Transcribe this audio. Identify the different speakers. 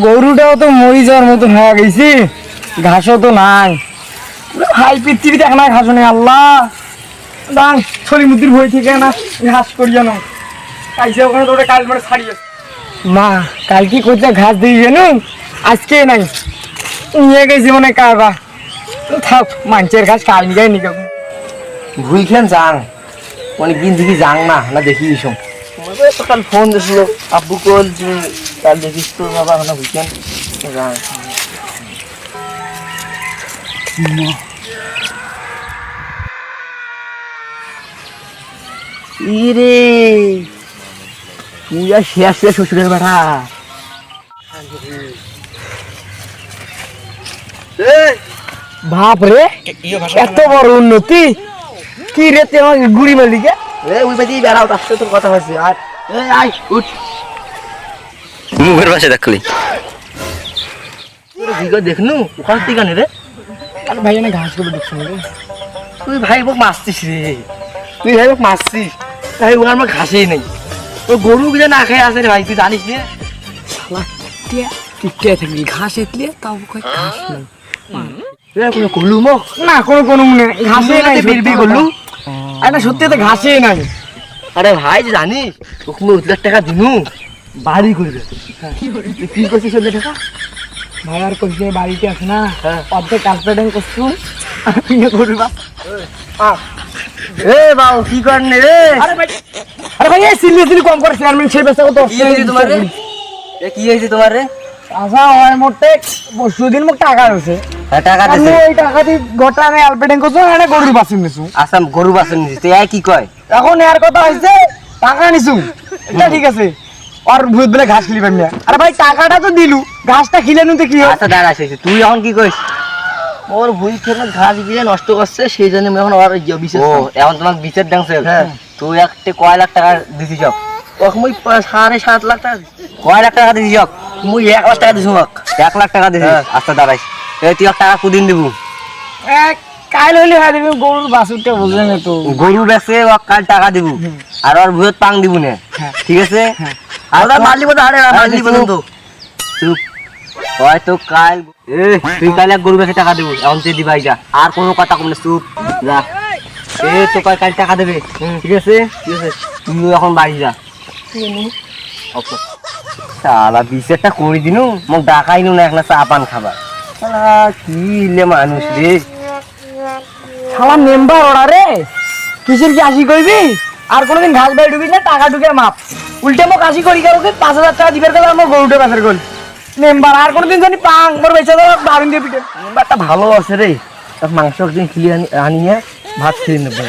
Speaker 1: গরুটাও তো মরি যাওয়ার মতন হয়ে গেছি, ঘাসও তো নাই। হাই পৃথিবীতে এক না ঘাসও নেই। আল্লাহ দান ছলি মুদ্রির বই থেকে না ঘাস করিয়া না কাইছে ওখানে তো কাল মানে ছাড়িয়ে মা কাল কি করছে ঘাস দিয়ে জানো আজকে নাই নিয়ে গেছি মনে কারবা থাক মাঞ্চের ঘাস কাল নিয়ে যায়নি কাকু
Speaker 2: ভুই খেন যাং অনেকদিন থেকে যাং না দেখি এসব তো কাল ফোন দিছিল আব্বু কল যে কাল দেখিস তো বাবা না ভুইখান যাং ইরে তুই আর শেষ শ্বশুরের বেটা
Speaker 1: বাপ রে এত বড় উন্নতি কি রে তুই আমাকে গুড়ি মারলি কে
Speaker 2: ওই বাদি বেড়াও তার সাথে তোর কথা হয়েছে আর আয় উঠ
Speaker 3: মুখের পাশে দেখলি
Speaker 2: দেখনু ওখান থেকে রে
Speaker 1: আরে ভাই না ঘাস করে দেখছি রে
Speaker 2: তুই ভাই বোক মারছিস রে তুই ভাই বোক মারছিস তাই ওখানে আমার ঘাসেই নেই ও গরু গুলো না খেয়ে আসে রে ভাই তুই জানিস রে
Speaker 1: শালা টিকে থাকবি ঘাস এতলে তাও কই ঘাস নাই
Speaker 2: কোনো করলু মোক
Speaker 1: না কোনো মনে ঘাসে নাই
Speaker 2: বিড়বি করলু
Speaker 1: আরে সত্যি তো ঘাসে নাই
Speaker 2: আরে ভাই জানিস তোকে 1 টাকা দিনু বাড়ি করবে তুই কি করছিস 1 টাকা
Speaker 1: ভাই আর কইছে বাড়িতে আছে না
Speaker 2: হ্যাঁ।
Speaker 1: অর্ধেক কালপেটিং করছু আমি করবা
Speaker 2: এ বাউ কি করনে রে
Speaker 1: আরে ভাই এই সিলি কম করে চেয়ারম্যান সেই বেচা কত
Speaker 2: কি হয়েছে তোমার রে কি হয়েছে তোমার রে
Speaker 1: আচ্ছা হয় মোটে পরশুদিন মোক টাকা হয়েছে
Speaker 2: হ্যাঁ টাকা
Speaker 1: আমি
Speaker 2: দিছে
Speaker 1: ওই টাকা দিয়ে গোটা আমি আলপেটিং করছো এনে গরুর বাছুর নিছু
Speaker 2: আসাম গরু বাসন নিছিস তুই কি কয়
Speaker 1: এখন এর কথা হইছে টাকা নিছু এটা ঠিক আছে আর ভূত বলে ঘাস লিবেন না আরে ভাই টাকাটা তো দিলু ঘাসটা খিলে নিতে কি হয়
Speaker 2: আচ্ছা দাঁড়া শেষ তুই এখন কি কইস ওর ভুই খেলে ঘাস দিয়ে নষ্ট করছে সেই জন্য এখন আর বিশেষ ও এখন তোমার বিচার ডাংছে হ্যাঁ তুই একটা কয় লাখ টাকা দিছি যাও ওকে মুই 7.5 লাখ টাকা কয় লাখ টাকা দিছি যাও মুই 1 লাখ টাকা দিছি মোক 1 লাখ টাকা দিছি আচ্ছা দাঁড়াইস এই তুই 1 টাকা কুদিন দিব
Speaker 1: কাল হইলে হয় দিবি গরুর বাছুরটা বুঝলেন না তো
Speaker 2: গরু বেচে ও কাল টাকা দিব আর ওর ভুয়ত পাং দিব না ঠিক আছে আর ওটা মারলি বলতো আরে মারলি বলতো তো চুপ হয়তো কাল তুই কাল এক গরু বেচে টাকা দেবো এখন তুই দিবাই যা আর কোনো কথা কম না চুপ যা তো কাল টাকা দেবে ঠিক আছে তুই এখন বাড়ি যা সালা বিচারটা করে দিনু মোক ডাকাইনু না একলা চা পান খাবার কি মানুষ রে
Speaker 1: শালা মেম্বার ওরা রে কিসের কি আসি কইবি আর কোনদিন ঘাস বাড়ি ঢুকিস না টাকা ঢুকে মাপ উল্টে মোক আসি করি কারো 5,000 টাকা দিবের কথা আমার গরুটা বেচার করি মেম্বার আর কোনদিন জানি পাং মোর বেচা দাও দারুন দিয়ে পিটে
Speaker 2: মেম্বারটা ভালো আছে রে মাংস একদিন খিলি আনিয়ে ভাত খেয়ে নেবো